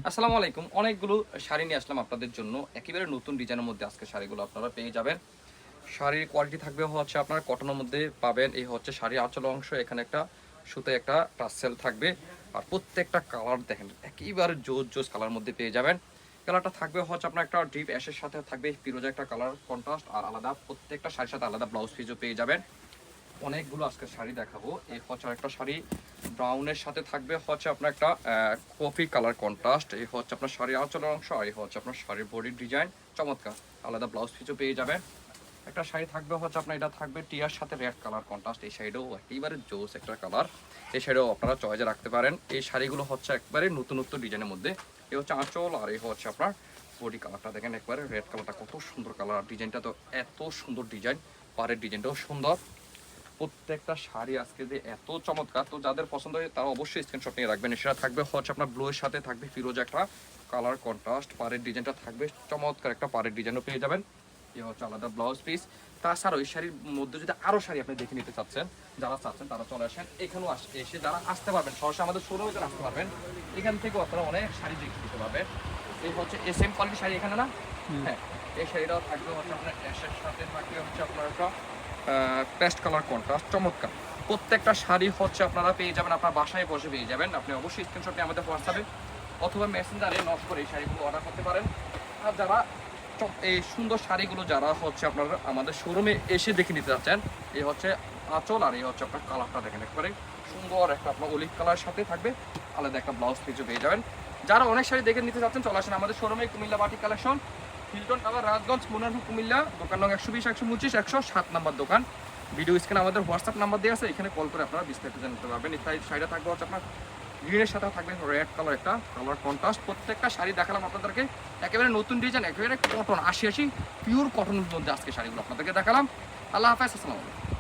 আসসালামু আলাইকুম। অনেকগুলো শাড়ি নিয়ে আসলাম আপনাদের জন্য। একেবারে নতুন ডিজাইনের মধ্যে আজকে শাড়িগুলো আপনারা পেয়ে যাবেন। শাড়ির কোয়ালিটি থাকবে হচ্ছে আপনার কটনের মধ্যে পাবেন। এই হচ্ছে শাড়ির আঁচলের অংশ। এখানে একটা সুতায় একটা টাসেল থাকবে। আর প্রত্যেকটা কালার দেখেন একেবারে জোস জোস কালার মধ্যে পেয়ে যাবেন। কালারটা থাকবে হচ্ছে আপনার একটা ডিপ অ্যাশের সাথে থাকবে ফিরোজা একটা কালার কন্ট্রাস্ট, আর আলাদা প্রত্যেকটা শাড়ির সাথে আলাদা ব্লাউজ পিসও পেয়ে যাবেন। অনেকগুলো আজকে শাড়ি দেখাবো। এই হচ্ছে একটা শাড়ি ব্রাউনের সাথে থাকবে হচ্ছে আপনার একটা কফি কালার কন্ট্রাস্ট। এই হচ্ছে আপনার শাড়ির আঁচলের অংশ, আর এই হচ্ছে আপনার শাড়ির বডির ডিজাইন চমৎকার। আলাদা ব্লাউজ পিসও পেয়ে যাবেন। একটা শাড়ি থাকবে হচ্ছে আপনার এটা থাকবে টিয়ার সাথে রেড কালার কন্ট্রাস্ট। এই শাড়িটাও একেবারে জোস একটা কালার। এই শাড়িও আপনারা চয়েসে রাখতে পারেন। এই শাড়িগুলো হচ্ছে একবারে নতুন নতুন ডিজাইনের মধ্যে। এই হচ্ছে আঁচল, আর এই হচ্ছে আপনার বডি কালারটা দেখেন একবারে রেড কালারটা কত সুন্দর কালার। ডিজাইনটা তো এত সুন্দর ডিজাইন, পাড়ের ডিজাইনটাও সুন্দর। প্রত্যেকটা শাড়ি আজকে যে এত চমৎকার, তো যাদের পছন্দ হয় তারা অবশ্যই স্ক্রিনশট নিয়ে রাখবেন। সেটা থাকবে হচ্ছে আপনার ব্লু এর সাথে থাকবে ফিরোজা একটা কালার কন্ট্রাস্ট। পাড়ের ডিজাইনটা থাকবে চমৎকার একটা পাড়ের ডিজাইনও পেয়ে যাবেন। এ হচ্ছে আলাদা ব্লাউজ পিস। তাছাড়া ওই শাড়ির মধ্যে যদি আরো শাড়ি আপনি দেখে নিতে চাচ্ছেন, যারা চাচ্ছেন তারা চলে আসেন এখানেও এসে যারা আসতে পারবেন সরাসরি আমাদের শোরুমে যারা আসতে পারবেন, এখান থেকেও আপনারা অনেক শাড়ি দেখে নিতে পারবেন। এই হচ্ছে সেম কোয়ালিটির শাড়ি এখানে না, হ্যাঁ এই শাড়িটাও থাকবে হচ্ছে আপনার অ্যাশের সাথে থাকবে হচ্ছে আপনার একটা পেস্ট কালার কন্ট্রাস্ট চমৎকার। প্রত্যেকটা শাড়ি হচ্ছে আপনারা পেয়ে যাবেন, আপনার বাসায় বসে পেয়ে যাবেন। আপনি অবশ্যই স্ক্রিনশট নিয়ে আমাদের হোয়াটসঅ্যাপে অথবা মেসেঞ্জারে নক করে এই শাড়িগুলো অর্ডার করতে পারেন। আর যারা এই সুন্দর শাড়িগুলো যারা হচ্ছে আপনারা আমাদের শোরুমে এসে দেখে নিতে চাচ্ছেন, এই হচ্ছে আঁচল, আর এই হচ্ছে আপনার কালারটা দেখেন একবারে সুন্দর একটা আপনার অলিভ কালার সাথে থাকবে আলাদা একটা ব্লাউজ পিসও পেয়ে যাবেন। যারা অনেক শাড়ি দেখে নিতে চাচ্ছেন চলে আসেন আমাদের শোরুমে, Comilla batik collection, Hilton tower, Rajganj, Munarpur, Comilla. দোকান নং 120, 125, 107 নাম্বার দোকান। ভিডিও স্ক্রিনে আমাদের হোয়াটসঅ্যাপ নাম্বার দেওয়া আছে, এখানে কল করে আপনারা বিস্তারিত জানতে পারবেন। এই শাড়িটা থাকবে হচ্ছে আপনার গ্রিনের সাথে থাকবে রেড কালার একটা কালার কন্ট্রাস্ট। প্রত্যেকটা শাড়ি দেখালাম আপনাদেরকে, একেবারে নতুন ডিজাইন, একেবারে কটন 80 পিওর কটনের মধ্যে আজকে শাড়িগুলো আপনাদেরকে দেখালাম। আল্লাহ হাফেজ, আসসালামু আলাইকুম।